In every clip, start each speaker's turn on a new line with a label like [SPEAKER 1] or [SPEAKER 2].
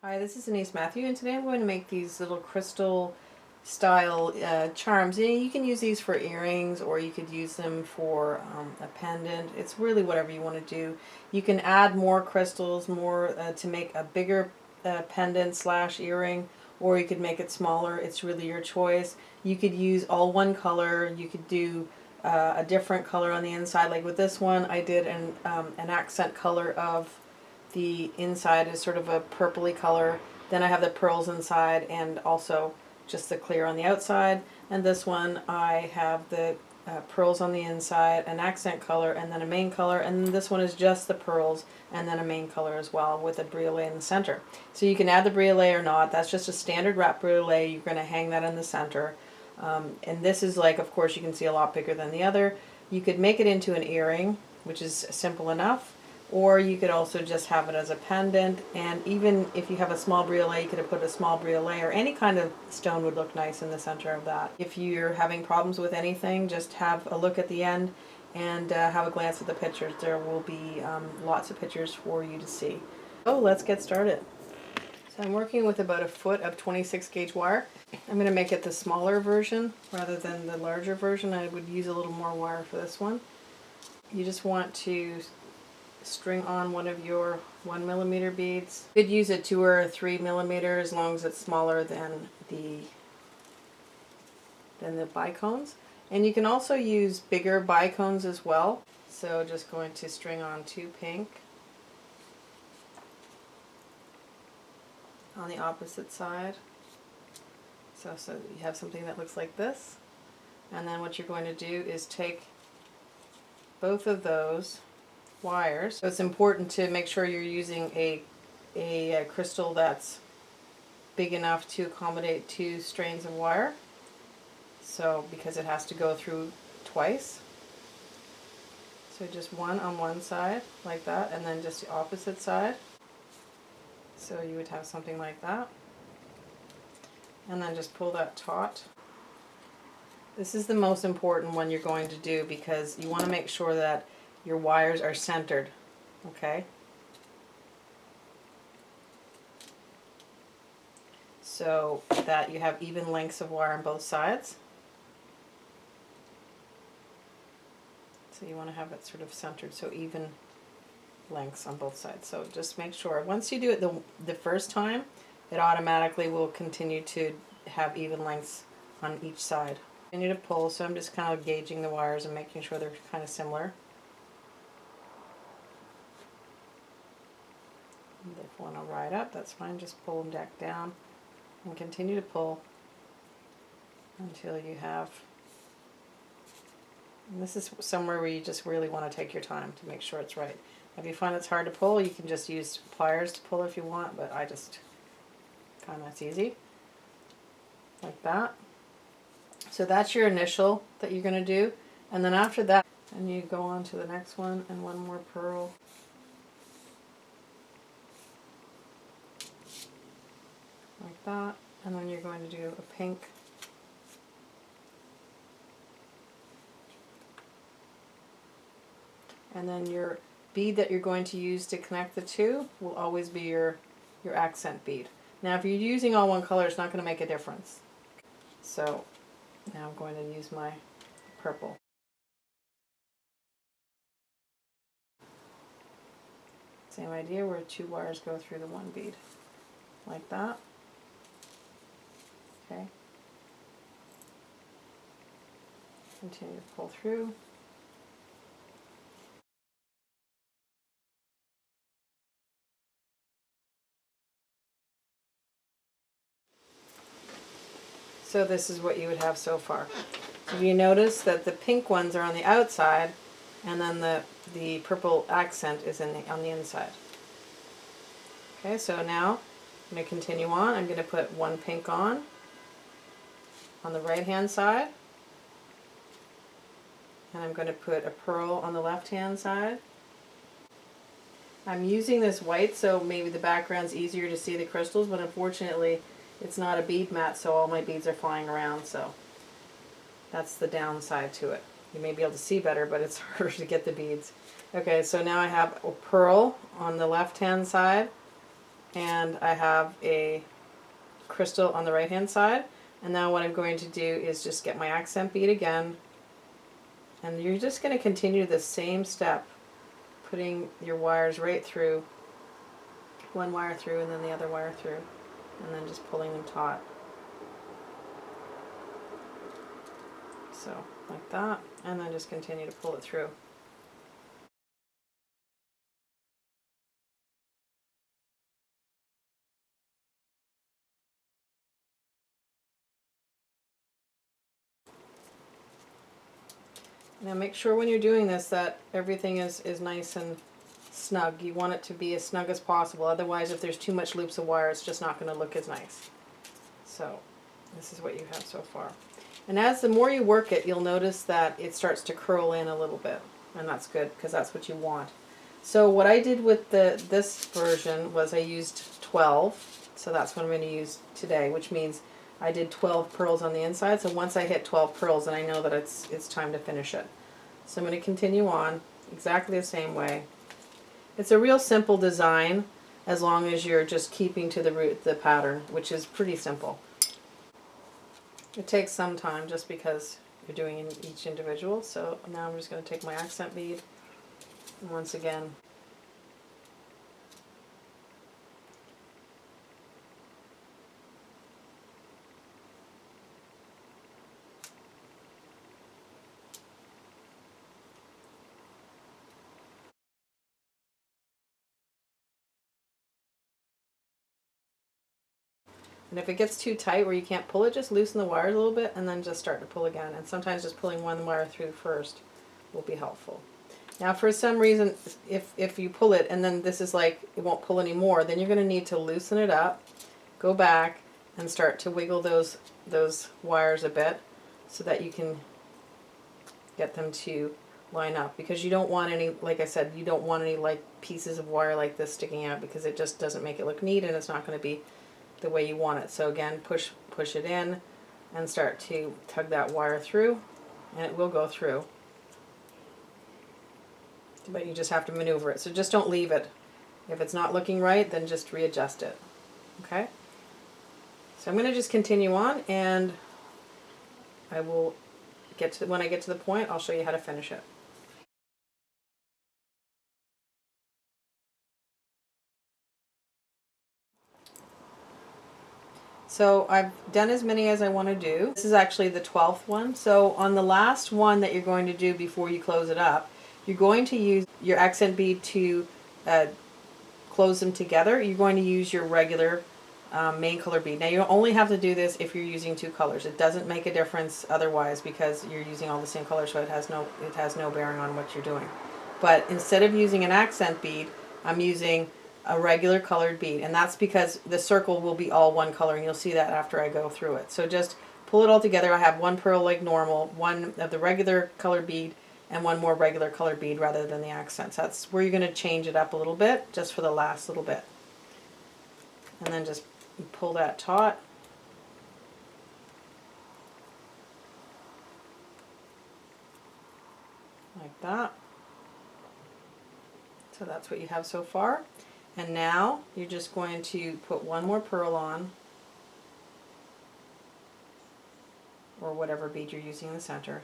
[SPEAKER 1] Hi, this is Denise Mathew, and today I'm going to make these little crystal style charms. You can use these for earrings, or you could use them for a pendant. It's really whatever you want to do. You can add more crystals, more to make a bigger pendant slash earring, or you could make it smaller. It's really your choice. You could use all one color. You could do a different color on the inside. Like with this one, I did an accent color of the inside is sort of a purpley color. Then I have the pearls inside and also just the clear on the outside. And this one I have the pearls on the inside, an accent color, and then a main color. And this one is just the pearls and then a main color as well with a briolette in the center. So you can add the briolette or not. That's just a standard wrap briolette. You're going to hang that in the center. And this is, like, of course you can see a lot bigger than the other. You could make it into an earring, which is simple enough. Or you could also just have it as a pendant, and even if you have a small briolette, you could have put a small briolette, or any kind of stone would look nice in the center of that. If you're having problems with anything, just have a look at the end and have a glance at the pictures. There will be lots of pictures for you to see. So let's get started. So I'm working with about a foot of 26 gauge wire. I'm going to make it the smaller version rather than the larger version. I would use a little more wire for this one. You just want to string on one of your 1mm beads. You could use a 2 or 3mm as long as it's smaller than the bicones. And you can also use bigger bicones as well. So just going to string on 2 pink on the opposite side. So you have something that looks like this. And then what you're going to do is take both of those wires. So it's important to make sure you're using a crystal that's big enough to accommodate 2 strands of wire. So because it has to go through twice. So just one on one side like that, and then just the opposite side. So you would have something like that. And then just pull that taut. This is the most important one you're going to do because you want to make sure that your wires are centered, okay? So that you have even lengths of wire on both sides. So you want to have it sort of centered, so even lengths on both sides. So just make sure, once you do it the first time, it automatically will continue to have even lengths on each side. Continue to pull, so I'm just kind of gauging the wires and making sure they're kind of similar. If you want to ride up, that's fine. Just pull them back down and continue to pull until you have, and this is somewhere where you just really want to take your time to make sure it's right. If you find it's hard to pull, you can just use pliers to pull if you want, but I just find that's easy. Like that. So that's your initial that you're going to do, and then after that, and you go on to the next one and one more pearl. Like that, and then you're going to do a pink, and then your bead that you're going to use to connect the two will always be your accent bead. Now if you're using all one color, it's not going to make a difference. So now I'm going to use my purple. Same idea, where 2 wires go through the one bead, like that. Okay. Continue to pull through. So this is what you would have so far. So you notice that the pink ones are on the outside, and then the purple accent is on the inside. Okay, so now I'm going to continue on. I'm going to put 1 pink on the right hand side, and I'm going to put a pearl on the left hand side. I'm using this white so maybe the background's easier to see the crystals, but unfortunately it's not a bead mat, so all my beads are flying around, so that's the downside to it. You may be able to see better, but it's harder to get the beads. Okay, so now I have a pearl on the left hand side, and I have a crystal on the right hand side. And now what I'm going to do is just get my accent bead again, and you're just going to continue the same step, putting your wires right through, one wire through and then the other wire through, and then just pulling them taut. So like that, and then just continue to pull it through. Now make sure when you're doing this that everything is nice and snug. You want it to be as snug as possible, otherwise if there's too much loops of wire it's just not going to look as nice. So this is what you have so far. And as the more you work it, you'll notice that it starts to curl in a little bit, and that's good because that's what you want. So what I did with this version was I used 12, so that's what I'm going to use today, which means I did 12 pearls on the inside. So once I hit 12 pearls, then I know that it's time to finish it. So I'm going to continue on exactly the same way. It's a real simple design as long as you're just keeping to the pattern, which is pretty simple. It takes some time just because you're doing in each individual. So now I'm just going to take my accent bead, and once again and if it gets too tight where you can't pull it, just loosen the wires a little bit and then just start to pull again. And sometimes just pulling one wire through first will be helpful. Now for some reason, if you pull it and then this is like it won't pull anymore, then you're going to need to loosen it up, go back and start to wiggle those wires a bit so that you can get them to line up, because you don't want any, like I said, you don't want any like pieces of wire like this sticking out, because it just doesn't make it look neat and it's not going to be the way you want it. So again, push it in and start to tug that wire through, and it will go through, but you just have to maneuver it. So just don't leave it. If it's not looking right, then just readjust it. Okay, so I'm going to just continue on, and I will get to, when I get to the point, I'll show you how to finish it. So I've done as many as I want to do. This is actually the 12th one. So on the last one that you're going to do before you close it up, you're going to use your accent bead to close them together. You're going to use your regular main color bead. Now you only have to do this if you're using two colors. It doesn't make a difference otherwise, because you're using all the same color, so it has no bearing on what you're doing. But instead of using an accent bead, I'm using a regular colored bead, and that's because the circle will be all one color, and you'll see that after I go through it. So just pull it all together. I have one pearl like normal, one of the regular colored bead, and one more regular colored bead rather than the accents. That's where you're going to change it up a little bit, just for the last little bit. And then just pull that taut. Like that. So that's what you have so far. And now you're just going to put one more pearl on, or whatever bead you're using in the center.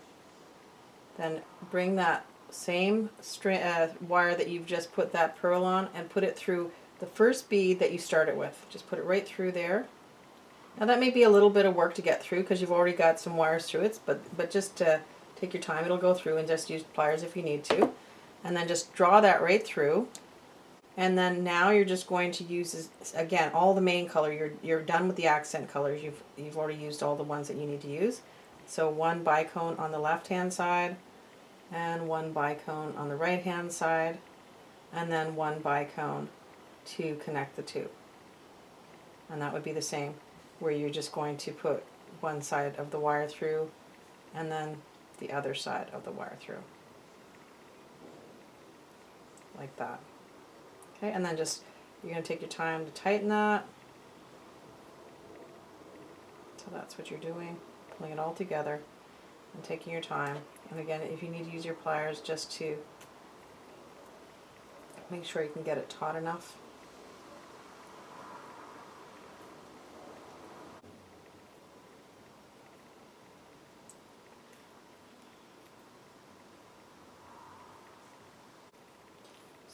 [SPEAKER 1] Then bring that same wire that you've just put that pearl on and put it through the first bead that you started with. Just put it right through there. Now that may be a little bit of work to get through because you've already got some wires through it, but just take your time. It'll go through, and just use pliers if you need to. And then just draw that right through. And then now you're just going to use, again, all the main color. You're done with the accent colors. You've already used all the ones that you need to use. So one bicone on the left hand side, and one bicone on the right hand side, and then one bicone to connect the two. And that would be the same, where you're just going to put one side of the wire through and then the other side of the wire through. Like that. Okay, and then just, you're going to take your time to tighten that. So that's what you're doing, pulling it all together and taking your time. And again, if you need to use your pliers, just to make sure you can get it taut enough.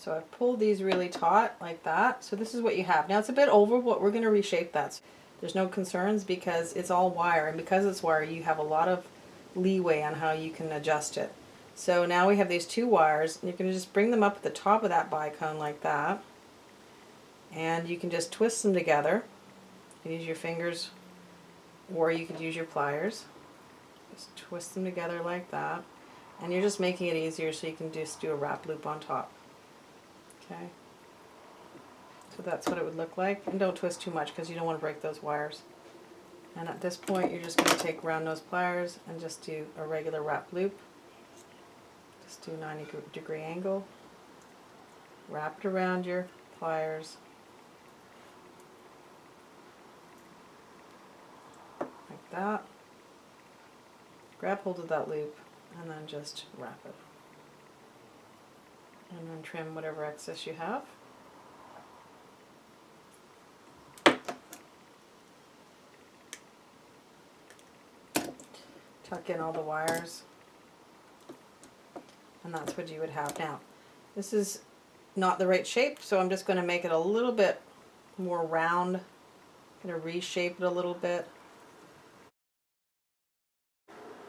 [SPEAKER 1] So I've pulled these really taut like that. So this is what you have. Now it's a bit over, but we're going to reshape that. There's no concerns because it's all wire, and because it's wire you have a lot of leeway on how you can adjust it. So now we have these two wires, and you're going to just bring them up at the top of that bicone like that, and you can just twist them together. You can use your fingers or you could use your pliers. Just twist them together like that, and you're just making it easier so you can just do a wrap loop on top. Okay, so that's what it would look like, and don't twist too much because you don't want to break those wires. And at this point you're just going to take round nose pliers and just do a regular wrap loop. Just do a 90-degree angle, wrap it around your pliers like that, grab hold of that loop and then just wrap it, and then trim whatever excess you have. Tuck in all the wires, and that's what you would have. Now this is not the right shape, so I'm just going to make it a little bit more round. I'm going to reshape it a little bit.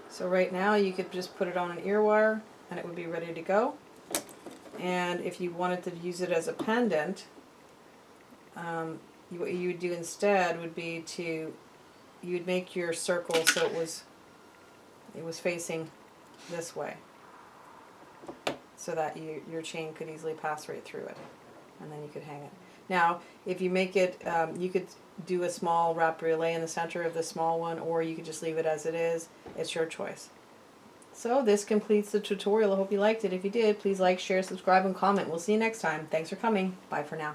[SPEAKER 1] So right now you could just put it on an ear wire and it would be ready to go. And if you wanted to use it as a pendant, what you would do instead would be you would make your circle so it was facing this way, so that your chain could easily pass right through it, and then you could hang it. Now if you make it, you could do a small wrap briolette in the center of the small one, or you could just leave it as it is. It's your choice. So this completes the tutorial. I hope you liked it. If you did, please like, share, subscribe, and comment. We'll see you next time. Thanks for coming. Bye for now.